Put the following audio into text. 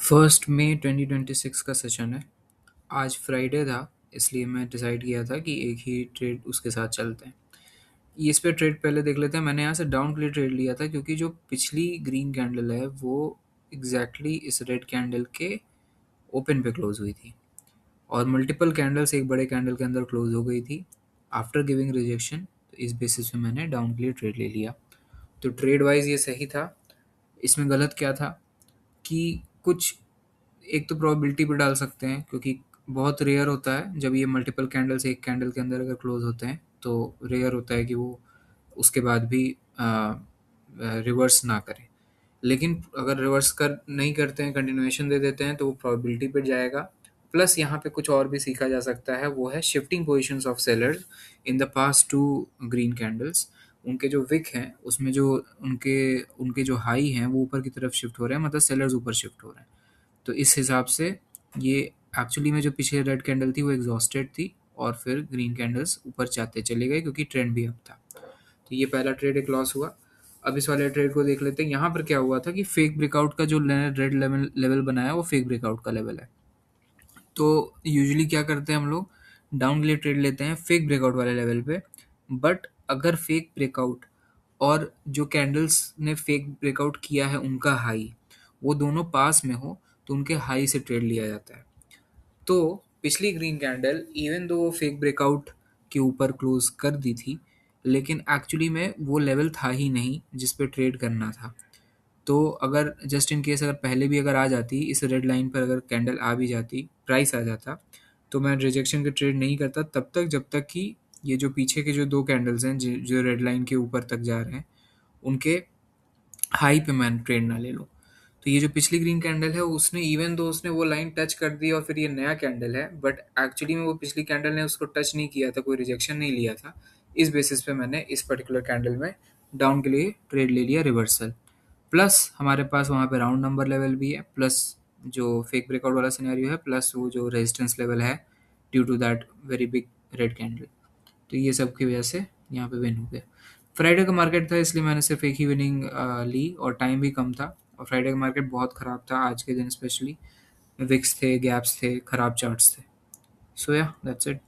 1 मई 2026 का सेशन है। आज फ्राइडे था, इसलिए मैं डिसाइड किया था कि एक ही ट्रेड उसके साथ चलते हैं। ये इस पे ट्रेड पहले देख लेते हैं। मैंने यहाँ से डाउन के लिए ट्रेड लिया था क्योंकि जो पिछली ग्रीन कैंडल है वो एग्जैक्टली इस रेड कैंडल के ओपन पे क्लोज हुई थी और मल्टीपल कैंडल्स एक बड़े कैंडल के अंदर क्लोज हो गई थी आफ्टर गिविंग रिजेक्शन। तो इस बेसिस पे मैंने डाउन के लिए ट्रेड ले लिया। तो ट्रेड वाइज ये सही था। इसमें गलत क्या था कि कुछ एक तो प्रोबेबिलिटी पे डाल सकते हैं क्योंकि बहुत रेयर होता है जब ये मल्टीपल कैंडल्स एक कैंडल के अंदर अगर क्लोज होते हैं तो रेयर होता है कि वो उसके बाद भी रिवर्स ना करें। लेकिन अगर रिवर्स कर नहीं करते हैं, कंटिन्यूएशन दे देते हैं, तो वो प्रोबेबिलिटी पे जाएगा। प्लस यहाँ पे कुछ और भी सीखा जा सकता है, वो है shifting positions of sellers in the past two green candles. उनके जो विक हैं उसमें जो उनके उनके जो हाई हैं वो ऊपर की तरफ शिफ्ट हो रहे हैं, मतलब सेलर्स ऊपर शिफ्ट हो रहे हैं। तो इस हिसाब से ये एक्चुअली में जो पीछे रेड कैंडल थी वो एग्जॉस्टेड थी और फिर ग्रीन कैंडल्स ऊपर जाते चले गए क्योंकि ट्रेंड भी अप था। तो ये पहला ट्रेड एक लॉस हुआ। अब इस वाले ट्रेड को देख लेते हैं। यहाँ पर क्या हुआ था कि फेक ब्रेकआउट का जो रेड लेवल लेवल बनाया वो फेक ब्रेकआउट का लेवल है। तो यूजुअली क्या करते हैं हम लोग, डाउन के लिए ट्रेड लेते हैं फेक ब्रेकआउट वाले लेवल पे। बट अगर फेक ब्रेकआउट और जो कैंडल्स ने फेक ब्रेकआउट किया है उनका हाई वो दोनों पास में हो तो उनके हाई से ट्रेड लिया जाता है। तो पिछली ग्रीन कैंडल इवन दो वो फेक ब्रेकआउट के ऊपर क्लोज कर दी थी, लेकिन एक्चुअली में वो लेवल था ही नहीं जिस पे ट्रेड करना था। तो अगर जस्ट इन केस अगर पहले भी अगर आ जाती, इस रेड लाइन पर अगर कैंडल आ भी जाती, प्राइस आ जाता, तो मैं रिजेक्शन के ट्रेड नहीं करता तब तक जब तक कि ये जो पीछे के जो दो कैंडल्स हैं जो रेड लाइन के ऊपर तक जा रहे हैं उनके हाई पे मैं ट्रेड ना ले लूँ। तो ये जो पिछली ग्रीन कैंडल है उसने इवन दो उसने वो लाइन टच कर दी और फिर ये नया कैंडल है, बट एक्चुअली में वो पिछली कैंडल ने उसको टच नहीं किया था, कोई रिजेक्शन नहीं लिया था। इस बेसिस पे मैंने इस पर्टिकुलर कैंडल में डाउन के लिए ट्रेड ले लिया रिवर्सल। प्लस हमारे पास वहाँ पे राउंड नंबर लेवल भी है, प्लस जो फेक ब्रेकआउट वाला सिनेरियो है, प्लस वो जो रेजिस्टेंस लेवल है due to that very big red candle. तो ये सब की वजह से यहाँ पे विन हो गया। फ्राइडे का मार्केट था इसलिए मैंने सिर्फ एक ही विनिंग ली और टाइम भी कम था। और फ्राइडे का मार्केट बहुत ख़राब था आज के दिन, स्पेशली विक्स थे, गैप्स थे, ख़राब चार्ट्स थे। सो या दैट्स इट।